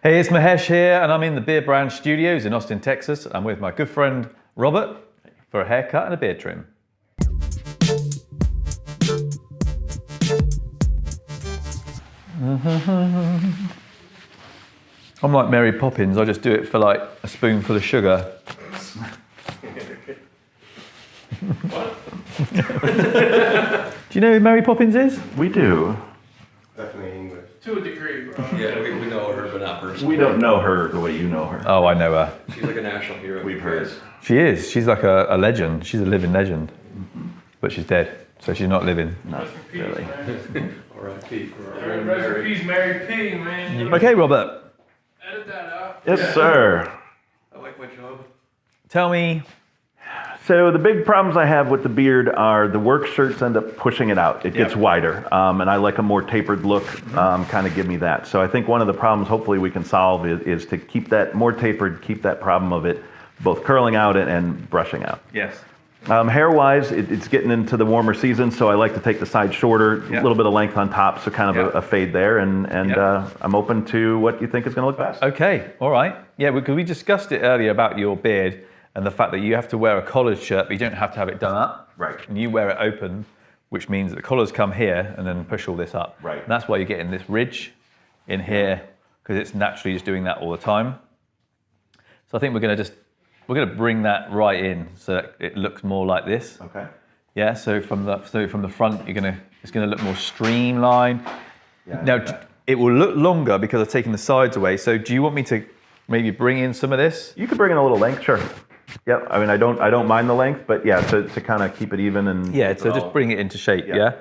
Hey, it's Mahesh here, and I'm in the Beardbrand studios in Austin, Texas. I'm with my good friend Robert for a haircut and a beard trim. I'm like Mary Poppins, I just do it for like a spoonful of sugar. What? Do you know who Mary Poppins is? We do. Definitely English. To a degree, bro. Yeah, we know her, but not personally. We don't know her the way you know her. Oh, I know her. She's like a national hero. We've heard. She is. She's like a legend. She's a living legend. But she's dead, so she's not living. Not Rest in peace, really. man. R.I.P. for our Rest in Mary. peace, Mary P, man. Okay, Robert, Edit that out. Yes, sir. I like my job. tell me. So the big problems I have with the beard are the work shirts end up pushing it out. It gets wider, and I like a more tapered look, kind of give me that. So I think one of the problems hopefully we can solve is to keep that more tapered, keep that problem of it both curling out and brushing out. Yes. Hair-wise, it's getting into the warmer season, so I like to take the side shorter, a little bit of length on top, so kind of a fade there, and I'm open to what you think is going to look best. Okay, all right. Yeah, because we discussed it earlier about your beard and the fact that you have to wear a collared shirt, but you don't have to have it done up. Right. And you wear it open, which means that the collars come here and then push all this up. Right. And that's why you're getting this ridge in here, because it's naturally just doing that all the time. So I think we're going to bring that right in so that it looks more like this. Okay. Yeah. So from the front, it's gonna look more streamlined. Yeah, Now it will look longer because I've taken the sides away. So do you want me to maybe bring in some of this? You could bring in a little length, sure. Yep. I mean, I don't mind the length, but yeah, to kind of keep it even and Yeah. So just bring it into shape. Yeah.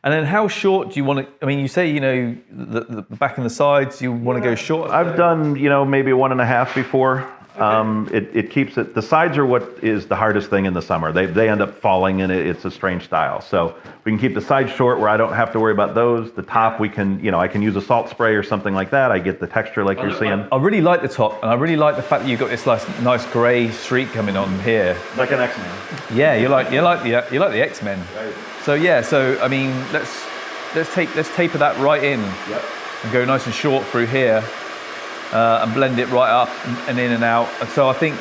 And then how short do you want to? I mean, you say the back and the sides. You want to go short. I've done maybe 1.5 before. It keeps it. The sides are what is the hardest thing in the summer. They end up falling and it's a strange style. So we can keep the sides short where I don't have to worry about those. The top we can I can use a salt spray or something like that. I get the texture like you're seeing. I really like the top, and I really like the fact that you've got this nice grey streak coming on here. Like an X-Man. Yeah, you like the X-Men. Right. So yeah, I mean let's taper that right in. Yep. And go nice and short through here. And blend it right up and in and out. And so I think,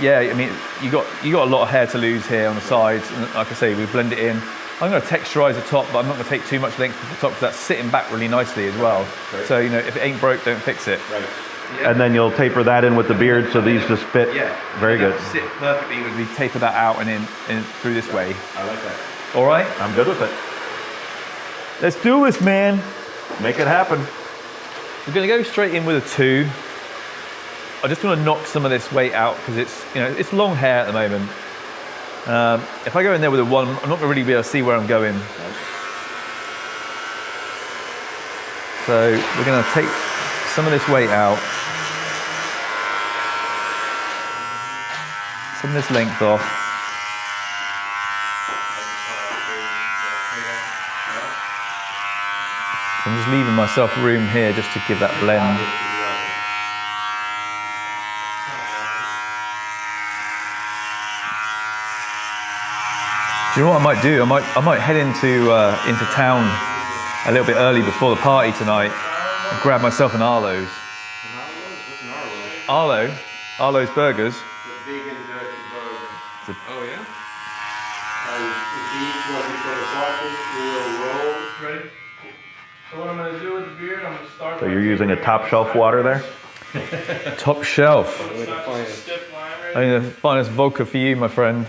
I mean, you got a lot of hair to lose here on the sides. And like I say, we blend it in. I'm going to texturize the top, but I'm not going to take too much length to the top because that's sitting back really nicely as well. Right. So if it ain't broke, don't fix it. Right. Yeah. And then you'll taper that in with the beard, so these just fit. Yeah. Very good. Sit perfectly as we taper that out and in through this way. I like that. All right. I'm good with it. Let's do this, man. Make it happen. We're going to go straight in with a 2. I just want to knock some of this weight out because it's long hair at the moment. If I go in there with a 1, I'm not going to really be able to see where I'm going. So we're going to take some of this weight out. Some of this length off. I'm just leaving myself room here just to give that blend. Do you know what I might do? I might head into town a little bit early before the party tonight and grab myself an Arlo's. What's an Arlo? Arlo's Burgers. The vegan jerky burger. Oh, yeah? The beef, what we put a sausage, we will roll. Ready? So what I'm going to do with the beard, I'm going to start. So you're using a top shelf water there? Top shelf. It's not just a stiff line, right? I mean, the finest vodka for you, my friend.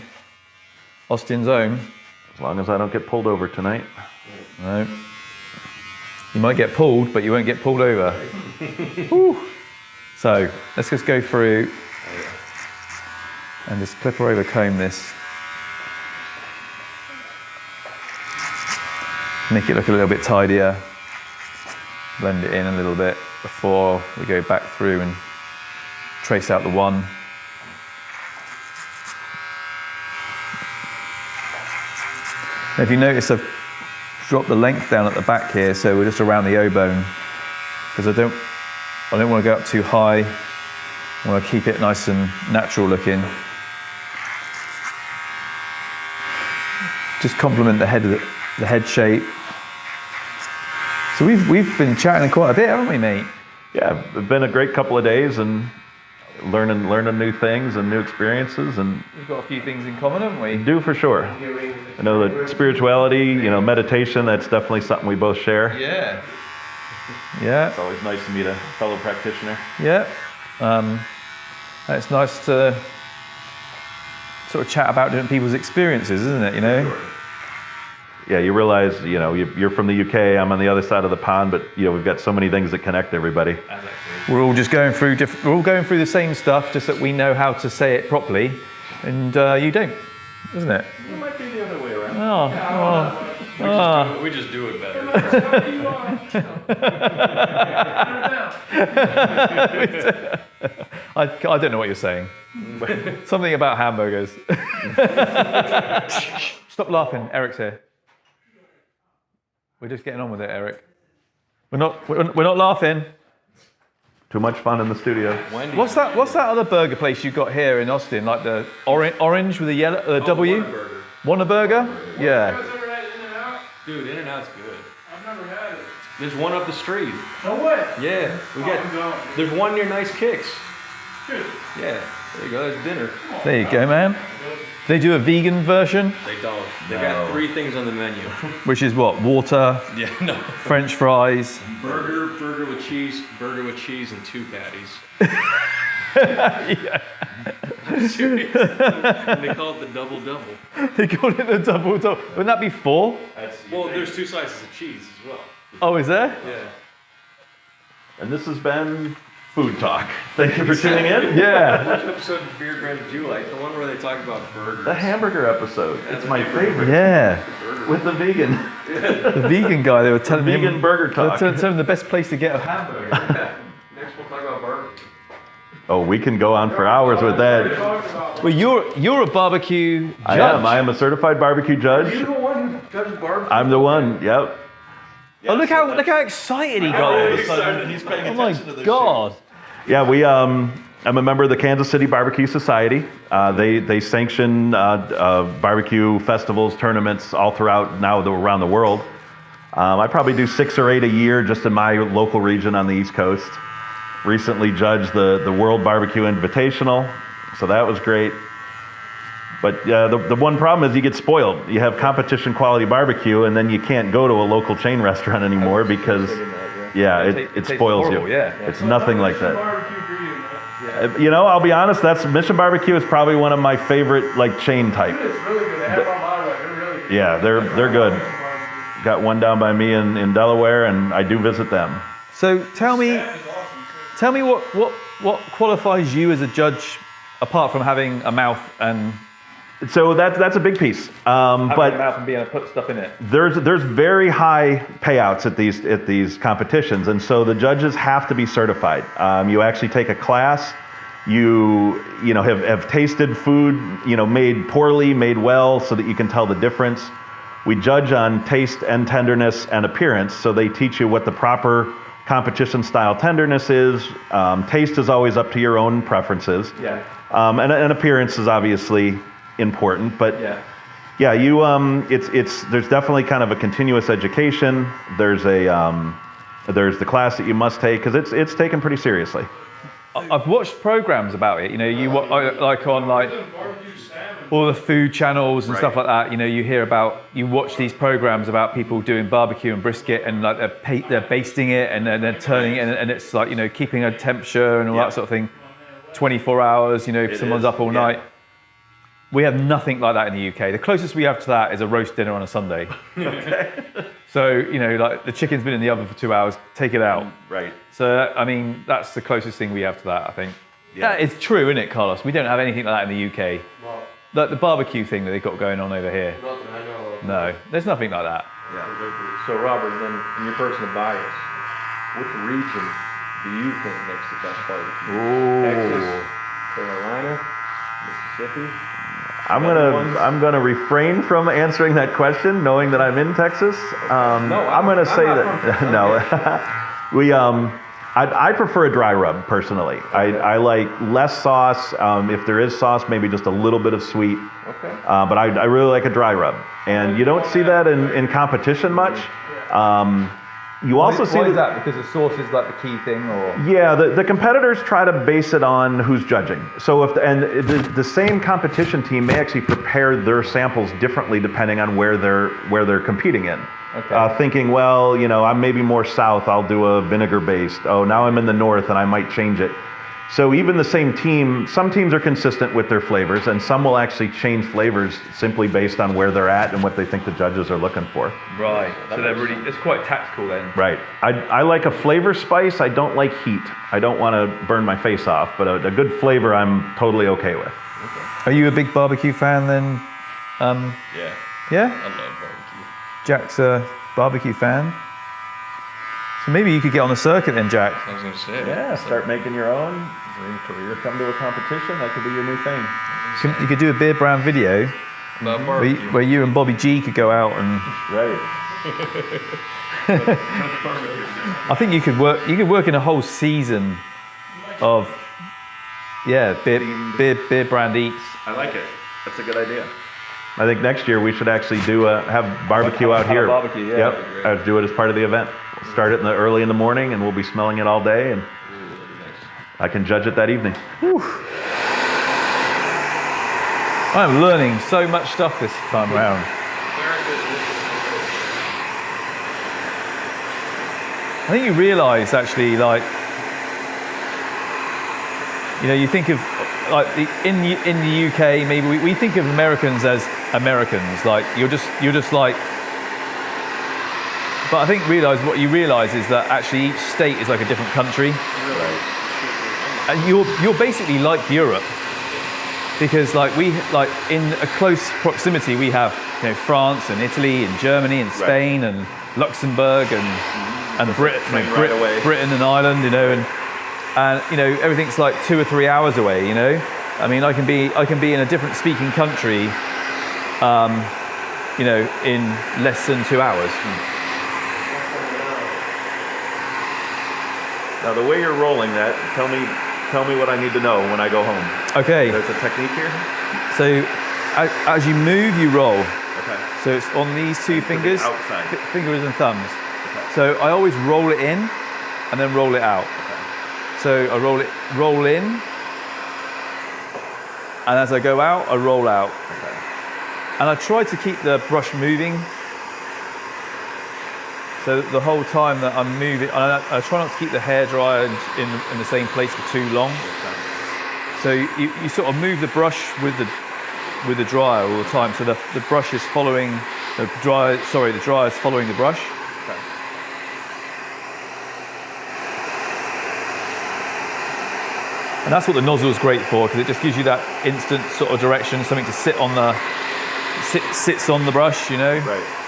Austin's own. As long as I don't get pulled over tonight. No. You might get pulled, but you won't get pulled over. Whew. So let's just go through and just clipper over comb this. Make it look a little bit tidier. Blend it in a little bit before we go back through and trace out the 1. Now if you notice, I've dropped the length down at the back here, so we're just around the O-bone, because I don't want to go up too high. I want to keep it nice and natural looking. Just complement the head shape. So we've been chatting quite a bit, haven't we, mate? Yeah, it's been a great couple of days and learning new things and new experiences, and We've got a few things in common, haven't we? do for sure. I know that spirituality, meditation, that's definitely something we both share. Yeah. Yeah. It's always nice to meet a fellow practitioner. Yeah. It's nice to sort of chat about different people's experiences, isn't it? Yeah, you realize, you're from the UK, I'm on the other side of the pond, but we've got so many things that connect everybody. We're all just going through we're all going through the same stuff, just that we know how to say it properly, and you don't, isn't it? It might be the other way around. We just do it better. I don't know what you're saying. Something about hamburgers. Stop laughing. Eric's here. We're just getting on with it, Eric. We're not laughing. Too much fun in the studio. Wendy's. What's that other burger place you got here in Austin? Like the orange with the yellow W? Whataburger. Whataburger? Yeah. You guys ever had In-N-Out? Dude, In-N-Out's good. I've never had it. There's one up the street. No way. Yeah, we I'm going. got. There's one near Nice Kicks. Good. Yeah, there you go. There's dinner. There you go, man. They do a vegan version, They don't. They got 3 things on the menu. which is what? Water, Yeah, no. French fries. Burger with cheese, and 2 patties. Yeah. Seriously. And they call it the double. They call it the double. Wouldn't that be 4? Well, there's 2 slices of cheese as well. Oh, is there? Yeah. And this has been Food Talk. Thank you for tuning in. Yeah. Which episode of Beardbrand did you like? The one where they talk about burgers. The hamburger episode. It's my favorite. Yeah. With the vegan. The vegan guy, they were telling me. Vegan burger talk. They were telling him the best place to get a hamburger. Next we'll talk about burgers. Oh, we can go on for hours with that. Well, you're a barbecue judge. I am a certified barbecue judge. Are you the one who judges barbecue? I'm the one, yep. Oh, look how excited he got. He's paying Oh my God. Yeah, I'm a member of the Kansas City Barbecue Society. They sanction barbecue festivals, tournaments all throughout around the world. I probably do 6 or 8 a year just in my local region on the East Coast. Recently judged the World Barbecue Invitational, so that was great. But the one problem is you get spoiled. You have competition quality barbecue, and then you can't go to a local chain restaurant anymore because, it spoils horrible, you. yeah. It's nothing like that. Barbecue for you, man. I'll be honest. Mission Barbecue is probably one of my favorite chain type. It's really good. They have on my way. They're really good. Yeah, they're good. Got one down by me in Delaware, and I do visit them. So tell me what qualifies you as a judge, apart from having a mouth and So that's a big piece. having But a mouth and being able to put stuff in it. there's very high payouts at these competitions, and so the judges have to be certified. You actually take a class. You have tasted food made poorly, made well, so that you can tell the difference. We judge on taste and tenderness and appearance, so they teach you what the proper competition style tenderness is. Taste is always up to your own preferences. Yeah. And appearance is obviously important, but there's definitely kind of a continuous education. There's the class that you must take because it's taken pretty seriously. I've watched programs about it. Like on all the food channels and stuff like that. You watch these programs about people doing barbecue and brisket, and they're basting it and then they're turning it, and it's keeping a temperature and all that sort of thing. 24 hours. Someone's up all night. We have nothing like that in the UK. The closest we have to that is a roast dinner on a Sunday. Okay. So, the chicken's been in the oven for 2 hours, take it out. Right. So, that's the closest thing we have to that, I think. Yeah. That is true, isn't it, Carlos? We don't have anything like that in the UK. Well, Like the barbecue thing that they've got going on over here. nothing I know of. No, there's nothing like that. So Robert, then in your personal bias, which region do you think makes the best barbecue? Texas, Carolina, Mississippi? I'm gonna refrain from answering that question, knowing that I'm in Texas. I'm gonna say that no. I prefer a dry rub personally. I like less sauce. If there is sauce, maybe just a little bit of sweet. Okay. But I really like a dry rub, and you don't see that in competition much. You also see why is that? Because the sauce is like the key thing, or yeah, the competitors try to base it on who's judging. So the same competition team may actually prepare their samples differently depending on where they're competing in. Okay. Thinking, well, I'm maybe more south, I'll do a vinegar based. Oh, now I'm in the north and I might change it. So even the same team, some teams are consistent with their flavors, and some will actually change flavors simply based on where they're at and what they think the judges are looking for. right? So it's quite tactical then. Right. I like a flavor spice. I don't like heat. I don't want to burn my face off, but a good flavor I'm totally okay with. Are you a big barbecue fan then? Yeah. Yeah? I love barbecue. Jack's a barbecue fan. So maybe you could get on the circuit then, Jack. I was gonna say. Yeah, start making your own. Career, come to a competition. That could be your new thing. You could do a Beardbrand video About barbecue. where you and Bobby G could go out and. Right. I think you could work in a whole season of Beardbrand eats. I like it. That's a good idea. I think next year we should actually have barbecue out Have a here. barbecue, yeah. Yep. Do it as part of the event. We'll start it early in the morning, and we'll be smelling it all day, and I can judge it that evening. I'm learning so much stuff this time around. I think you realise actually, like, you think of like in the UK, maybe we think of Americans as Americans. Like you're just like. But I think what you realise is that actually each state is like a different country, and you're basically like Europe, because like in a close proximity we have France and Italy and Germany and Spain and Luxembourg and Britain and Ireland, and everything's like 2 or 3 hours away. I mean, I can be in a different speaking country, in less than 2 hours. Now, the way you're rolling that, tell me what I need to know when I go home. Okay. There's a technique here. So, as you move, you roll. Okay. So it's on these two fingers, outside. fingers and thumbs. Okay. So I always roll it in, and then roll it out. Okay. So I roll in, and as I go out, I roll out. Okay. And I try to keep the brush moving. So the whole time that I'm moving, I try not to keep the hairdryer in the same place for too long. So you sort of move the brush with the dryer all the time. So the brush is following the dryer. Sorry, the dryer is following the brush. Okay. And that's what the nozzle is great for, because it just gives you that instant sort of direction, something to sit on sits on the brush, Right.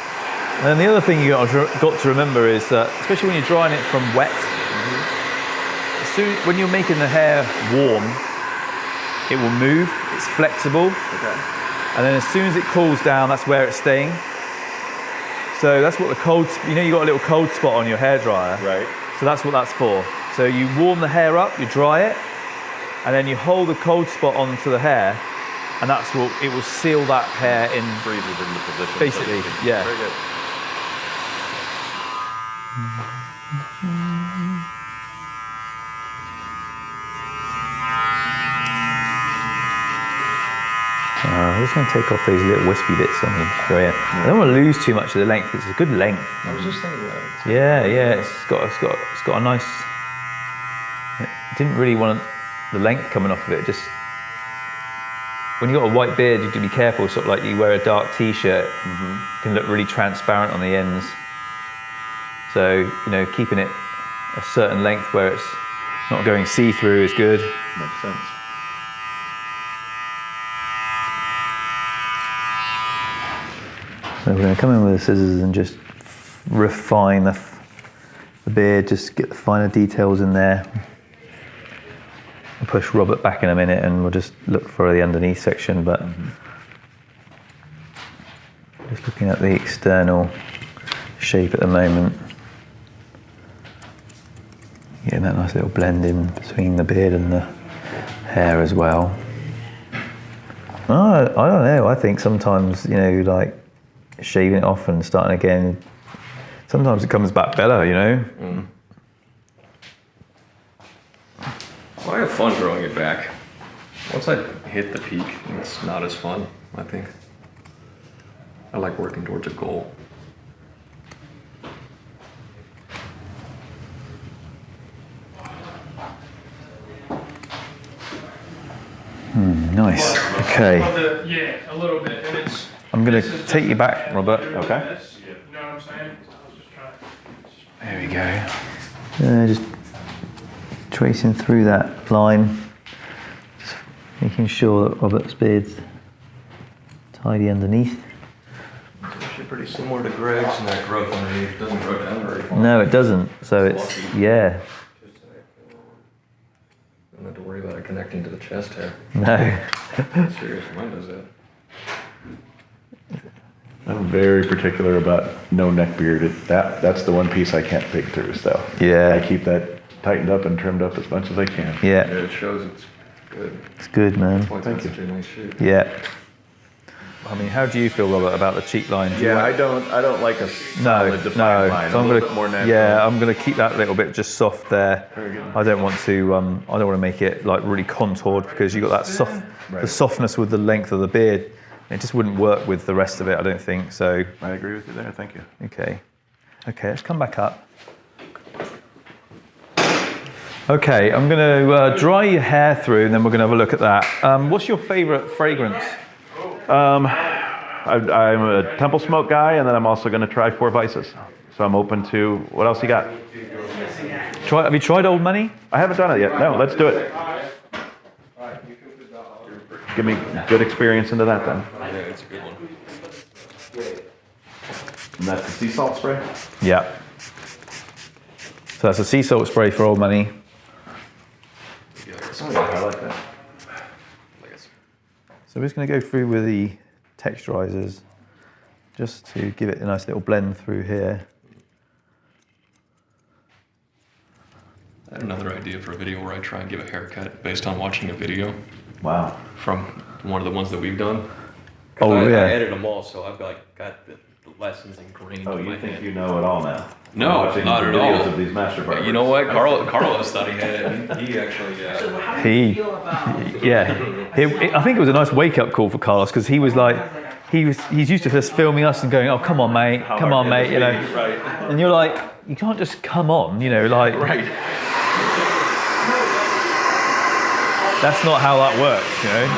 And then the other thing you got to remember is that, especially when you're drying it from wet, when you're making the hair warm, it will move. It's flexible. Okay. And then as soon as it cools down, that's where it's staying. So that's what you got a little cold spot on your hairdryer. Right. So that's what that's for. So you warm the hair up, you dry it, and then you hold the cold spot onto the hair, and it will seal that hair in. Freezes into position. Basically, yeah. Very good. I'm just going to take off those little wispy bits on the area. I don't want to lose too much of the length. It's a good length. I was just thinking that. Yeah. It's got a nice. I didn't really want the length coming off of it. Just when you got a white beard, you have to be careful. Sort of like you wear a dark T-shirt, it can look really transparent on the ends. So keeping it a certain length where it's not going see-through is good. Makes sense. So we're going to come in with the scissors and just refine the beard, just get the finer details in there. I'll push Robert back in a minute and we'll just look for the underneath section, but just looking at the external shape at the moment. Getting that nice little blend in between the beard and the hair as well. I don't know, I think sometimes, like shaving it off and starting again, Sometimes it comes back better, you know. Well, I have fun growing it back. Once I hit the peak, it's not as fun, I think. I like working towards a goal. Nice. Okay. Yeah, a little bit. And it's, I'm going to take you back, Robert. Okay. you know what I'm saying? I was just trying. There we go. Just tracing through that line. Just making sure that Robert's beard's tidy underneath. Actually pretty similar to Greg's, and that growth underneath doesn't grow down very far. No, it doesn't. So it's, yeah. Don't have to worry about it connecting to the chest hair. No. Seriously, mine does that. I'm very particular about no neck beard. That's the one piece I can't pig through, so. Yeah. I keep that tightened up and trimmed up as much as I can. Yeah. Yeah, it shows it's good. It's good, man. That's why it's in such a nice shape. Yeah. I mean, how do you feel, Robert, about the cheek line? Do you Yeah, want- I don't like a solid defined line. So a I'm little gonna, bit more natural. yeah, I'm going to keep that little bit just soft there. Very good. I don't want to, I don't want to make it like really contoured because you got that soft, the Right. softness with the length of the beard. It just wouldn't work with the rest of it, I don't think. So, I agree with you there. Thank you. okay, let's come back up. Okay, I'm going to dry your hair through, and then we're going to have a look at that. What's your favourite fragrance? I'm a Temple Smoke guy, and then I'm also going to try 4 Vices. So I'm open to what else you got. Have you tried Old Money? I haven't done it yet. No, let's do it. Give me good experience into that then. Yeah, it's a good one. And that's the sea salt spray. Yeah. So that's a sea salt spray for Old Money. Yeah, it's Oh, yeah, I like that. like it's So we're just going to go through with the texturizers just to give it a nice little blend through here. I had another idea for a video where I try and give a haircut based on watching a video Wow. from one of the ones that we've done. 'Cause Oh, I yeah. edited them all, so I've got the lessons ingrained Oh, in my you think head. you know it all now? No, Watching not at videos all. of these master barbers. You know what? Carlos thought he had it. He actually, I think it was a nice wake-up call for Carlos because he was like, he's used to just filming us and going, oh, come on, mate, come on, mate, you know. Right. And you're like, you can't just come on, you know, like. right. That's not how that works, you know.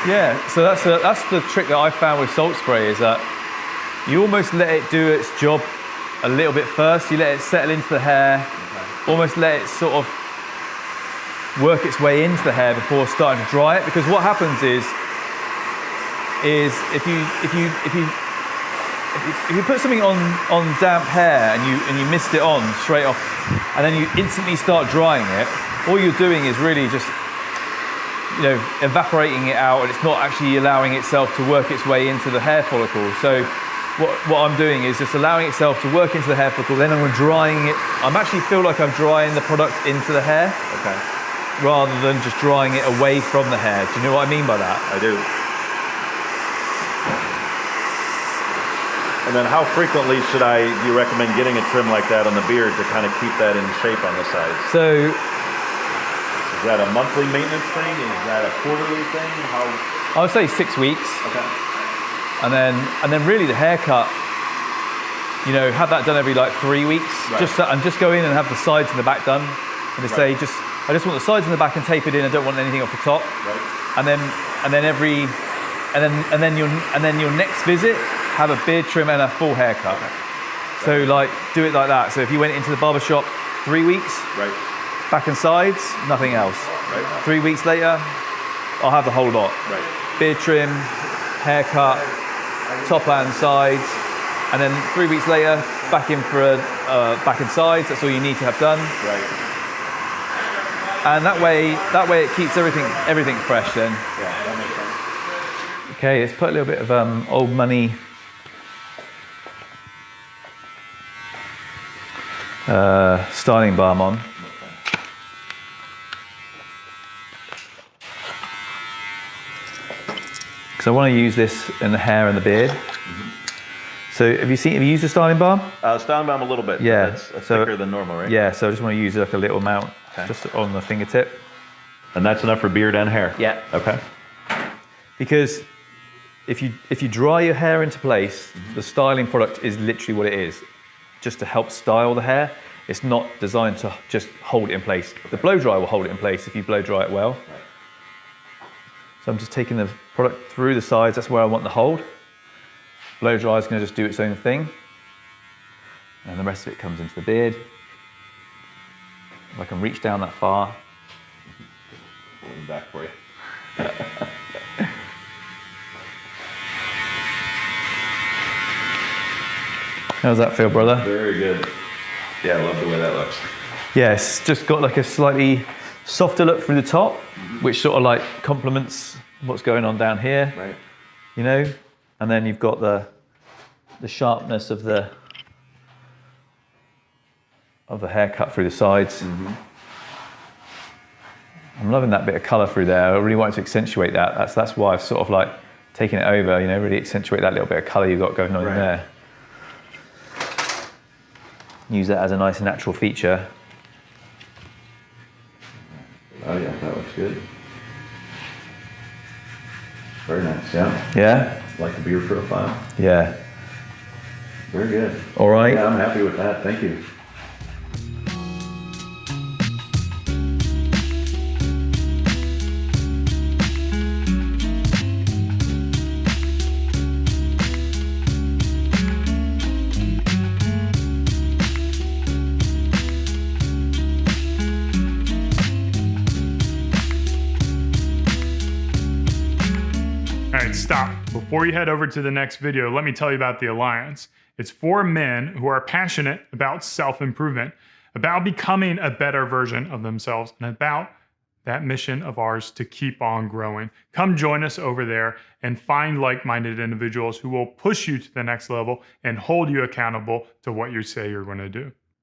Yeah, so that's the trick that I found with salt spray is that you almost let it do its job a little bit first. You let it settle into the hair, almost let it sort of work its way into the hair before starting to dry it. Because what happens is if you put something on damp hair and you mist it on straight off, and then you instantly start drying it, all you're doing is really just evaporating it out, and it's not actually allowing itself to work its way into the hair follicle. So what I'm doing is just allowing itself to work into the hair follicle, then I'm drying it. I actually feel like I'm drying the product into the hair. Okay. Rather than just drying it away from the hair. Do you know what I mean by that? I do. And then how frequently do you recommend getting a trim like that on the beard to kind of keep that in shape on the sides? So, Is that a monthly maintenance thing? Is that a quarterly thing? I would say 6 weeks. Okay. And then really the haircut, have that done every like 3 weeks. Right. Just go in and have the sides and the back done. And just Right. say, I just want the sides and the back and tapered in. I don't want anything off the top. Right. And then your next visit, have a beard trim and a full haircut. So like do it like that. So if you went into the barbershop 3 weeks, Right. back and sides, nothing else. Right. 3 weeks later, I'll have the whole lot. Right. Beard trim, haircut, top and sides, and then 3 weeks later, back in for a back and sides. That's all you need to have done. Right. And that way it keeps everything fresh. Then. Yeah, that makes sense. Okay, let's put a little bit of Old Money styling balm on. Because I want to use this in the hair and the beard. So have you used the styling balm? Styling balm a little bit. Yeah. That's thicker than normal, right? Yeah, so I just want to use like a little amount just on the fingertip. And that's enough for beard and hair? Yeah. Okay. Because if you dry your hair into place, the styling product is literally what it is, just to help style the hair. It's not designed to just hold it in place. The blow dry will hold it in place if you blow dry it well. So I'm just taking the product through the sides, that's where I want the hold. Blow dry is going to just do its own thing. And the rest of it comes into the beard. If I can reach down that far. Pulling back for you. How's that feel, brother? Very good. Yeah, I love the way that looks. Yeah, it's just got like a slightly softer look through the top, which sort of like complements what's going on down here. Right. You know? And then you've got the sharpness of the haircut through the sides. I'm loving that bit of colour through there. I really wanted to accentuate that. That's why I've sort of like taken it over, you know, really accentuate that little bit of colour you've got going on in there. Use that as a nice natural feature. Oh yeah, that looks good. Very nice, yeah. Yeah? Like the beard profile. Yeah. Very good. All right. Yeah, I'm happy with that. Thank you. All right, stop. Before you head over to the next video, let me tell you about the Alliance. It's for men who are passionate about self-improvement, about becoming a better version of themselves, and about that mission of ours to keep on growing. Come join us over there and find like-minded individuals who will push you to the next level and hold you accountable to what you say you're going to do.